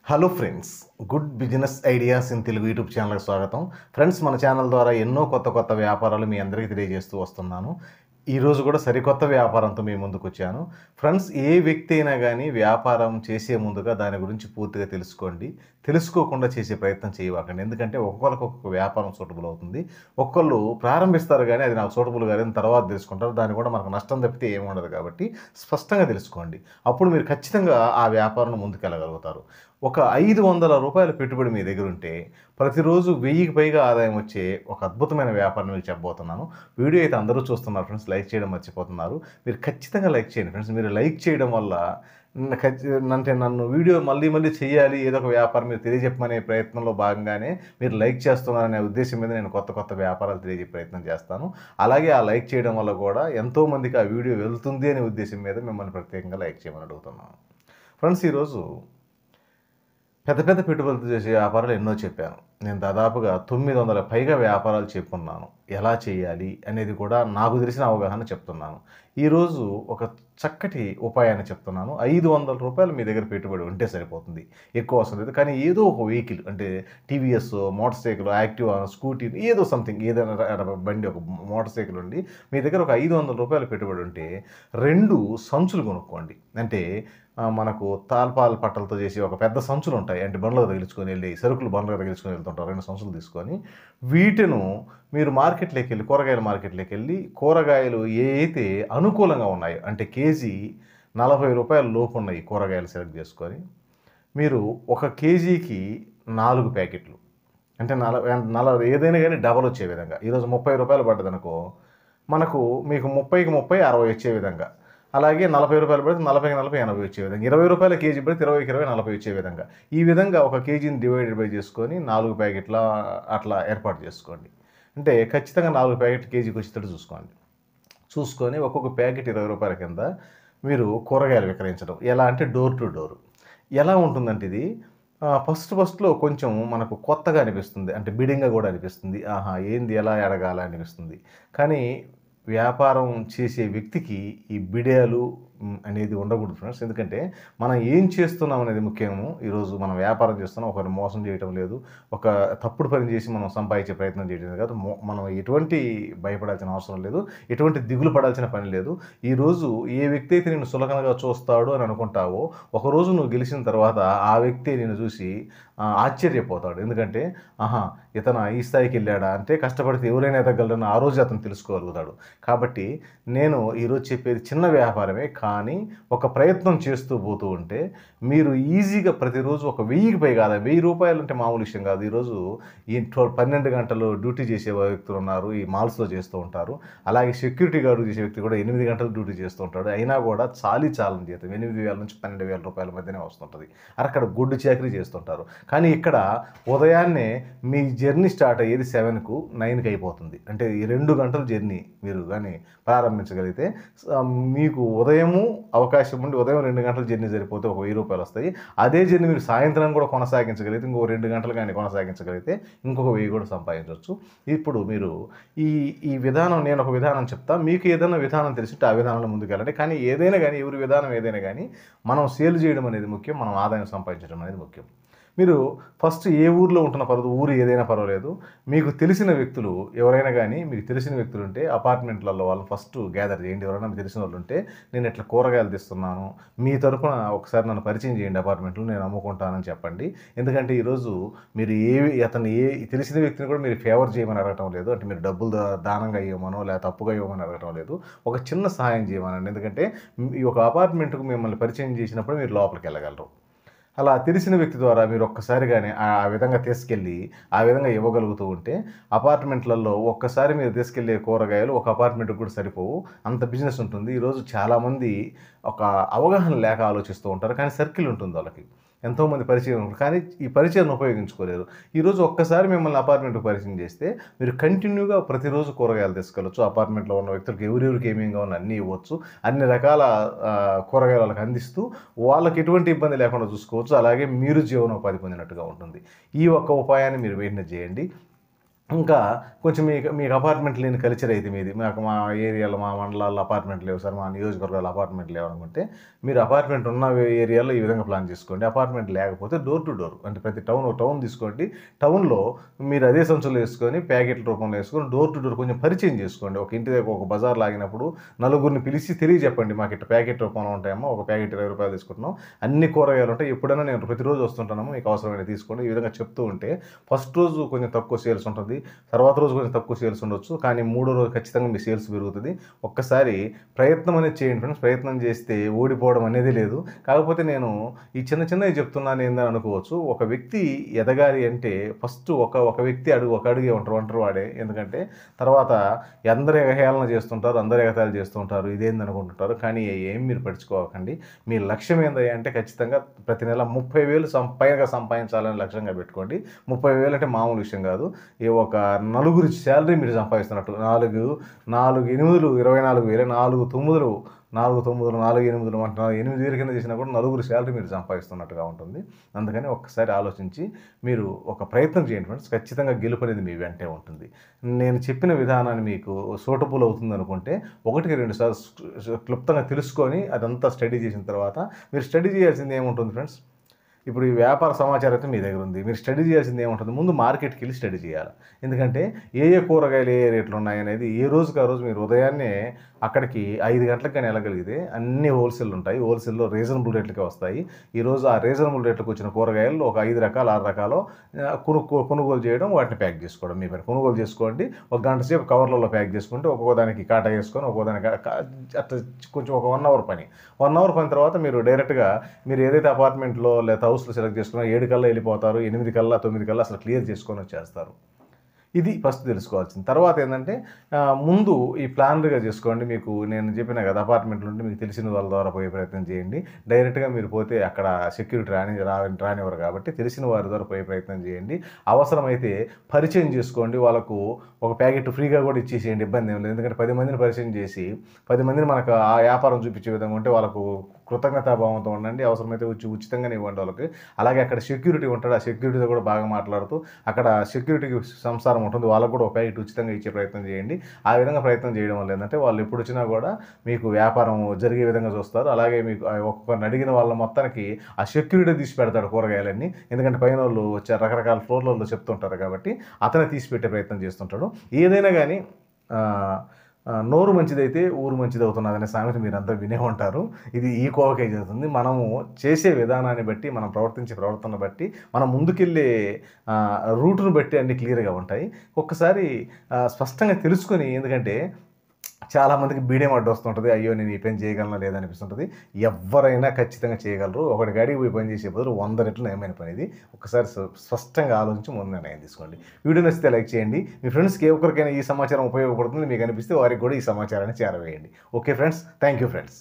Hello friends, good business ideas in Telugu YouTube ఛానల్కి స్వాగతం. Friends, మన ఛానల్ ద్వారా ఎన్నో కొత్త వ్యాపారాలు మీ అందరికీ తెలియజేస్తూ వస్తున్నాను. ఈరోజు కూడా సరికొత్త వ్యాపారంతో మీ ముందుకు వచ్చాను. ఫ్రెండ్స్, ఏ వ్యక్తి అయినా కానీ వ్యాపారం చేసే ముందుగా దాని గురించి పూర్తిగా తెలుసుకోండి. తెలుసుకోకుండా చేసే ప్రయత్నం చేయవాకండి. ఎందుకంటే ఒక్కొక్కరికి ఒక్కొక్క వ్యాపారం సూటబుల్ అవుతుంది. ఒక్కళ్ళు ప్రారంభిస్తారు కానీ అది నాకు సూటబుల్ కానీ తర్వాత తెలుసుకుంటారు. దాని కూడా మనకు నష్టం తప్పితే ఏమి ఉండదు. కాబట్టి స్పష్టంగా తెలుసుకోండి. అప్పుడు మీరు ఖచ్చితంగా ఆ వ్యాపారం ముందుకెళ్ళగలుగుతారు. ఒక ₹500 పెట్టుబడి మీ దగ్గర ఉంటే ప్రతిరోజు 1000కి పైగా ఆదాయం వచ్చే ఒక అద్భుతమైన వ్యాపారం మీకు చెప్పబోతున్నాను. వీడియో అయితే అందరూ చూస్తున్నారు ఫ్రెండ్స్. లైక్ చేయడం మర్చిపోతున్నారు. మీరు ఖచ్చితంగా లైక్ చేయండి ఫ్రెండ్స్. మీరు లైక్ చేయడం వల్ల అంటే నన్ను వీడియో మళ్ళీ చేయాలి, ఏదో ఒక వ్యాపారం మీరు తెలియజెప్పమనే ప్రయత్నంలో భాగంగానే మీరు లైక్ చేస్తున్నారనే ఉద్దేశం మీద నేను కొత్త వ్యాపారాలు తెలియజెప్పే ప్రయత్నం చేస్తాను. అలాగే ఆ లైక్ చేయడం వల్ల కూడా ఎంతోమందికి ఆ వీడియో వెళ్తుంది అనే ఉద్దేశం మీద మిమ్మల్ని ప్రత్యేకంగా లైక్ చేయమని అడుగుతున్నాను. ఫ్రెండ్స్, ఈరోజు పెద్ద పెట్టుబడులతో చేసే వ్యాపారాలు ఎన్నో చెప్పాను. నేను దాదాపుగా 900 పైగా వ్యాపారాలు చెప్పున్నాను. ఎలా చేయాలి అనేది కూడా నాకు తెలిసిన అవగాహన చెప్తున్నాను. ఈరోజు ఒక చక్కటి ఉపాయాన్ని చెప్తున్నాను. ₹500 మీ దగ్గర పెట్టుబడి ఉంటే సరిపోతుంది. ఎక్కువ అవసరం లేదు. కానీ ఏదో ఒక వెహికల్, అంటే TVS, motor cycle, Activa, scooty, ఏదో సంథింగ్, ఏదైనా బండి, ఒక మోటార్ సైకిల్ ఉండి మీ దగ్గర ఒక ₹500 పెట్టుబడి ఉంటే 2 సంచులు కొనుక్కోండి. అంటే మనకు తాల్పాల్ పట్టలతో చేసి ఒక పెద్ద సంచులు ఉంటాయి. అంటే బండ్లకు తగిలించుకొని వెళ్ళి సరుకులు బండ్లకు తగిలించుకొని వెళ్తుంటారు. 2 సంచులు తీసుకొని వీటిను మీరు మార్కెట్లోకి వెళ్ళి, కూరగాయల మార్కెట్లోకి వెళ్ళి, కూరగాయలు ఏ అయితే అనుకూలంగా ఉన్నాయో, అంటే కేజీ ₹40 లోపు ఉన్నాయి కూరగాయలు సెలెక్ట్ చేసుకొని మీరు ఒక కేజీకి 4 ప్యాకెట్లు, అంటే ఏదైనా కానీ డబల్ వచ్చే విధంగా, ఈరోజు ₹30 పడ్డదనుకో, మనకు మీకు 30కి 30 60 వచ్చే విధంగా, అలాగే ₹40 పడితే 40కి 40 80 వచ్చే విధంగా, ₹20 కేజీ పడితే 20కి 20 40 వచ్చే విధంగా, ఈ విధంగా ఒక కేజీని డివైడెడ్ బై చేసుకొని 4 ప్యాకెట్ల అట్లా ఏర్పాటు చేసుకోండి. అంటే ఖచ్చితంగా 4 ప్యాకెట్ కేజీకి వచ్చేటట్టు చూసుకొని ఒక్కొక్క ప్యాకెట్ ₹20 కింద మీరు కూరగాయలు విక్రయించడం. ఎలా అంటే డోర్ టు డోర్. ఎలా ఉంటుందంటే ఇది ఫస్ట్‌లో కొంచెం మనకు కొత్తగా అనిపిస్తుంది. అంటే బిడింగ్‌గా కూడా అనిపిస్తుంది. ఆహా! ఏంది, ఎలా అడగాలా అనిపిస్తుంది. కానీ వ్యాపారం చేసే వ్యక్తికి ఈ బిడియాలు అనేది ఉండకూడదు ఫ్రెండ్స్. ఎందుకంటే మనం ఏం చేస్తున్నాం అనేది ముఖ్యము. ఈరోజు మనం వ్యాపారం చేస్తున్నాం, ఒకరిని మోసం చేయటం లేదు, ఒక తప్పుడు పని చేసి మనం సంపాదించే ప్రయత్నం చేయడం కాదు. మనం ఎటువంటి భయపడాల్సిన అవసరం లేదు, ఎటువంటి దిగులు పడాల్సిన పని లేదు. ఈరోజు ఏ వ్యక్తి అయితే నిన్ను సులకనగా చూస్తాడు అని అనుకుంటావో, ఒకరోజు నువ్వు గెలిచిన తర్వాత ఆ వ్యక్తి నిన్ను చూసి ఆశ్చర్యపోతాడు. ఎందుకంటే ఆహా, ఇతను ఈ స్థాయికి వెళ్ళాడా, అంటే కష్టపడితే ఎవరైనా ఎదగలరని ఆ రోజు అతను తెలుసుకోగలుగుతాడు. కాబట్టి నేను ఈరోజు చెప్పేది చిన్న వ్యాపారమే, కానీ ఒక ప్రయత్నం చేస్తూ పోతూ ఉంటే మీరు ఈజీగా ప్రతిరోజు ఒక 1000కి పైగా ఆదాయం. ₹1000 అంటే మామూలు విషయం కాదు. ఈరోజు ఈ 12 గంటలు డ్యూటీ చేసే వ్యక్తులు ఉన్నారు, ఈ మాల్స్లో చేస్తూ ఉంటారు. అలాగే సెక్యూరిటీ గార్డు చేసే వ్యక్తి కూడా 8 గంటలు డ్యూటీ చేస్తూ ఉంటాడు. అయినా కూడా చాలని జీతం ₹8,000 నుంచి ₹12,000 మధ్యనే వస్తుంటుంది. అక్కడ గుడ్డు చాకరీ చేస్తుంటారు. కానీ ఇక్కడ ఉదయాన్నే మీ జర్నీ స్టార్ట్ అయ్యేది 7కు 9కి అయిపోతుంది. అంటే ఈ 2 గంటల జర్నీ మీరు కానీ ప్రారంభించగలిగితే మీకు ఉదయము అవకాశం ఉండి ఉదయం 2 గంటల జర్నీ సరిపోతే ఒక ₹1000 వస్తాయి. అదే జర్నీ మీరు సాయంత్రం కూడా కొనసాగించగలిగితే, ఇంకో 2 గంటలు కానీ కొనసాగించగలిగితే ఇంకొక 1000 కూడా సంపాదించవచ్చు. ఇప్పుడు మీరు ఈ విధానం, నేను ఒక విధానం చెప్తా, మీకు ఏదైనా విధానం తెలిసింటే ఆ విధానంలో ముందుకెళ్ళండి. కానీ ఏదైనా కానీ, ఎవరి విధానం ఏదైనా కానీ, మనం సేల్ చేయడం అనేది ముఖ్యం, మనం ఆదాయం సంపాదించడం అనేది ముఖ్యం. మీరు ఫస్ట్ ఏ ఊర్లో ఉంటున్న పర్వాలేదు, ఊరు ఏదైనా పర్వాలేదు, మీకు తెలిసిన వ్యక్తులు ఎవరైనా కానీ, మీకు తెలిసిన వ్యక్తులు ఉంటే అపార్ట్మెంట్లలో వాళ్ళని ఫస్ట్ గ్యాదర్ చేయండి. ఎవరైనా మీకు తెలిసిన వాళ్ళు ఉంటే, నేను ఇట్లా కూరగాయలు తెస్తున్నాను, మీ తరపున ఒకసారి నన్ను పరిచయం చేయండి అపార్ట్మెంట్లో, నేను అమ్ముకుంటానని చెప్పండి. ఎందుకంటే ఈరోజు మీరు తెలిసిన వ్యక్తిని కూడా మీరు ఫేవర్ చేయమని అడగటం లేదు. అంటే మీరు డబ్బులు దానంగా ఇవ్వమనో లేకపోతే అప్పుగా ఇవ్వమని అడగటం లేదు. ఒక చిన్న సహాయం చేయమనండి. ఎందుకంటే ఈ ఒక అపార్ట్మెంట్కు మిమ్మల్ని పరిచయం చేసినప్పుడు మీరు లోపలికి వెళ్ళగలరు. అలా తెలిసిన వ్యక్తి ద్వారా మీరు ఒక్కసారిగానే ఆ విధంగా తీసుకెళ్ళి ఆ విధంగా ఇవ్వగలుగుతూ ఉంటే అపార్ట్మెంట్లలో ఒక్కసారి మీరు తీసుకెళ్ళే కూరగాయలు ఒక అపార్ట్మెంట్కి కూడా సరిపోవు, అంత బిజినెస్ ఉంటుంది. ఈరోజు చాలామంది ఒక అవగాహన లేక ఆలోచిస్తూ ఉంటారు. కానీ సర్కిల్ ఉంటుంది వాళ్ళకి, ఎంతోమంది పరిచయం ఉంటుంది, కానీ ఈ పరిచయాన్ని ఉపయోగించుకోలేరు. ఈరోజు ఒక్కసారి మిమ్మల్ని అపార్ట్మెంట్కి పరిచయం చేస్తే మీరు కంటిన్యూగా ప్రతిరోజు కూరగాయలు తీసుకెళ్ళచ్చు. అపార్ట్మెంట్లో ఉన్న వ్యక్తులకు ఎవరెవరికి ఏమేమి కావాలో అన్నీ ఇవ్వచ్చు. అన్ని రకాల కూరగాయలు వాళ్ళకి అందిస్తూ వాళ్ళకి ఎటువంటి ఇబ్బంది లేకుండా చూసుకోవచ్చు. అలాగే మీరు జీవనోపాధి పొందినట్టుగా ఉంటుంది. ఈ ఒక్క ఉపాయాన్ని మీరు వెంటనే చేయండి. ఇంకా కొంచెం మీకు అపార్ట్మెంట్ లేని కల్చర్ అయితే మీది. మా ఏరియాలో, మా మండలాల్లో అపార్ట్మెంట్ లేవు సార్, మా నియోజకవర్గాల్లో అపార్ట్మెంట్ లేవనుకుంటే, మీరు అపార్ట్మెంట్ ఉన్న ఏరియాలో ఈ విధంగా ప్లాన్ చేసుకోండి. అపార్ట్మెంట్ లేకపోతే డోర్ టు డోర్, అంటే ప్రతి టౌన్ తీసుకోండి. టౌన్‌లో మీరు అదే సంచుల్లో ఏసుకొని, ప్యాకెట్ల రూపంలో ఏసుకొని డోర్ టు డోర్ కొంచెం పరిచయం చేసుకోండి. ఒక ఇంటి దగ్గర ఒక బజార్‌లో ఆగినప్పుడు నలుగురిని పిలిచి తెలియజెప్పండి. మాకు ఇట్ట ప్యాకెట్ రూపంలో ఉంటాయమ్మా. ఒక ప్యాకెట్ ₹20 తీసుకుంటున్నాం. అన్ని కూరగాయలు ఉంటాయి. ఎప్పుడైనా నేను ప్రతిరోజు వస్తుంటానమ్మా. మీకు అవసరమైనవి తీసుకోండి. ఈ విధంగా చెప్తూ ఉంటే ఫస్ట్ రోజు కొంచెం తక్కువ సేల్స్ ఉంటుంది. తర్వాత రోజు కొంచెం తక్కువ సేల్స్ ఉండొచ్చు. కానీ మూడో రోజు ఖచ్చితంగా మీ సేల్స్ పెరుగుతుంది. ఒక్కసారి ప్రయత్నం అనేది చేయండి ఫ్రెండ్స్. ప్రయత్నం చేస్తే ఓడిపోవడం అనేది లేదు. కాకపోతే నేను ఈ చిన్నవి చెప్తున్నాను ఏందని అనుకోవచ్చు. ఒక వ్యక్తి ఎదగాలి అంటే ఫస్ట్ ఒక వ్యక్తి ఒక అడుగే ఒంటరి వాడే. ఎందుకంటే తర్వాత అందరూ ఎగహేళన చేస్తుంటారు, అందరూ ఎగతాళి చేస్తూ ఉంటారు. ఇదేంది అనుకుంటుంటారు. కానీ ఏం మీరు పట్టించుకోకండి. మీ లక్ష్యం ఏందయ్యా అంటే ఖచ్చితంగా ప్రతి నెల 30,000 పైగా సంపాదించాలని లక్ష్యంగా పెట్టుకోండి. 30,000 అంటే మామూలు విషయం కాదు. ఒక నలుగురి శాలరీ మీరు సంపాదిస్తున్నట్టు. 4 8లు 24,000, 4 9లు 4 8లు అంటే 8,000 కింద చేసినా కూడా నలుగురు శాలరీ మీరు సంపాదిస్తున్నట్టుగా ఉంటుంది. అందుకని ఒక్కసారి ఆలోచించి మీరు ఒక ప్రయత్నం చేయండి ఫ్రెండ్స్. ఖచ్చితంగా గెలుపు అనేది మీ వెంటే ఉంటుంది. నేను చెప్పిన విధానాన్ని మీకు సూటబుల్ అవుతుంది అనుకుంటే 1కి 2 సార్లు క్లుప్తంగా తెలుసుకొని అదంతా స్టడీ చేసిన తర్వాత మీరు స్టడీ చేయాల్సింది ఏముంటుంది ఫ్రెండ్స్. ఇప్పుడు ఈ వ్యాపార సమాచారం అయితే మీ దగ్గర ఉంది. మీరు స్టడీ చేయాల్సింది ఏముంటుంది, ముందు మార్కెట్‌కి వెళ్ళి స్టడీ చేయాలి. ఎందుకంటే ఏ కూరగాయలు ఏ రేట్లు ఉన్నాయనేది ఏ రోజుకి ఆ రోజు మీరు ఉదయాన్నే అక్కడికి 5 గంటలకు గాని వెళ్ళగలిగితే అన్నీ హోల్‌సేల్ ఉంటాయి. హోల్‌సేల్‌లో రీజనబుల్ రేట్లకే వస్తాయి. ఈరోజు ఆ రీజనబుల్ రేట్లకు వచ్చిన కూరగాయలు ఒక 5 రకాలు 6 రకాలు కొనుగోలు చేయడం, వాటిని ప్యాక్ చేసుకోవడం మీ పని. కొనుగోలు చేసుకోండి. ఒక గంట సేపు కవర్లలో ప్యాక్ చేసుకుంటే ఒక్కొక్క దానికి కాటా వేసుకొని ఒక్కో దానికి అట్లా కొంచెం ఒక 1 అవర్ పని. 1 అవర్ పని తర్వాత మీరు డైరెక్ట్‌గా మీరు ఏదైతే అపార్ట్మెంట్‌లో లేదా హౌస్‌లో సెలెక్ట్ చేసుకున్నారో 7 కల్లా వెళ్ళిపోతారు. 8 కల్లా 9 కల్లా అసలు క్లియర్ చేసుకొని వచ్చేస్తారు. ఇది ఫస్ట్ తెలుసుకోవాల్సింది. తర్వాత ఏందంటే ముందు ఈ ప్లాన్డ్‌గా చేసుకోండి. మీకు నేను చెప్పినా కదా, అపార్ట్మెంట్లు ఉంటే మీకు తెలిసిన వాళ్ళ ద్వారా పోయే ప్రయత్నం చేయండి. డైరెక్ట్‌గా మీరు పోతే అక్కడ సెక్యూరిటీ రానివ్వరు కాబట్టి తెలిసిన వారి ద్వారా పోయే ప్రయత్నం చేయండి. అవసరమైతే పరిచయం చేసుకోండి. వాళ్ళకు ఒక ప్యాకెట్ ఫ్రీగా కూడా ఇచ్చేసేయండి. ఇబ్బంది ఏం లేదు. ఎందుకంటే 10 మందిని పరిచయం చేసి 10 మందిని మనకు ఆ వ్యాపారం చూపించే విధంగా ఉంటే వాళ్ళకు కృతజ్ఞతాభావంతో ఉండండి. అవసరమైతే వచ్చి ఉచితంగానే ఇవ్వండి వాళ్ళకి. అలాగే అక్కడ సెక్యూరిటీ ఉంటాడు. ఆ సెక్యూరిటీతో కూడా బాగా మాట్లాడుతూ అక్కడ సెక్యూరిటీకి సంసారం ఉంటుంది. వాళ్ళకు కూడా ఒక ప్యాకెట్ ఉచితంగా ఇచ్చే ప్రయత్నం చేయండి. ఆ విధంగా ప్రయత్నం చేయడం వల్ల ఏంటంటే వాళ్ళు ఎప్పుడు వచ్చినా కూడా మీకు వ్యాపారం జరిగే విధంగా చూస్తారు. అలాగే మీకు ఒక్కొక్కరిని అడిగిన వాళ్ళ మొత్తానికి ఆ సెక్యూరిటీ తీసి పెడతాడు కూరగాయలన్నీ. ఎందుకంటే పైన వాళ్ళు వచ్చే రకరకాల ఫ్లోర్లలో చెప్తుంటారు కాబట్టి అతనే తీసి పెట్టే ప్రయత్నం చేస్తుంటాడు. ఏదైనా కానీ నోరు మంచిదైతే ఊరు మంచిదవుతున్నదనే సామెత మీరంతా వినే ఉంటారు. ఇది ఈ కోవకే జరుగుతుంది. మనము చేసే విధానాన్ని బట్టి, మనం ప్రవర్తించే ప్రవర్తన బట్టి, మనం ముందుకెళ్ళే రూట్‌ని బట్టి అన్నీ క్లియర్‌గా ఉంటాయి. ఒక్కసారి స్పష్టంగా తెలుసుకొని, ఎందుకంటే చాలామందికి బీడియం అడ్డొస్తుంటది. అయ్యో! నేను ఈ పని చేయగలనా లేదా అనిపిస్తుంటది. ఎవ్వరైనా ఖచ్చితంగా చేయగలరు. ఒకటి కాడికి పోయి పని చేసే బదులు 100 రెట్లు నయమైన పని ఇది. ఒక్కసారి స్పష్టంగా ఆలోచించి ముందు నిర్ణయం తీసుకోండి. వీడియో నచ్చితే లైక్ చేయండి. మీ ఫ్రెండ్స్‌కి ఏ ఒక్కరికైనా ఈ సమాచారం ఉపయోగపడుతుంది మీకు అనిపిస్తే వారికి కూడా ఈ సమాచారాన్ని చేరవేయండి. Okay friends. Thank you friends.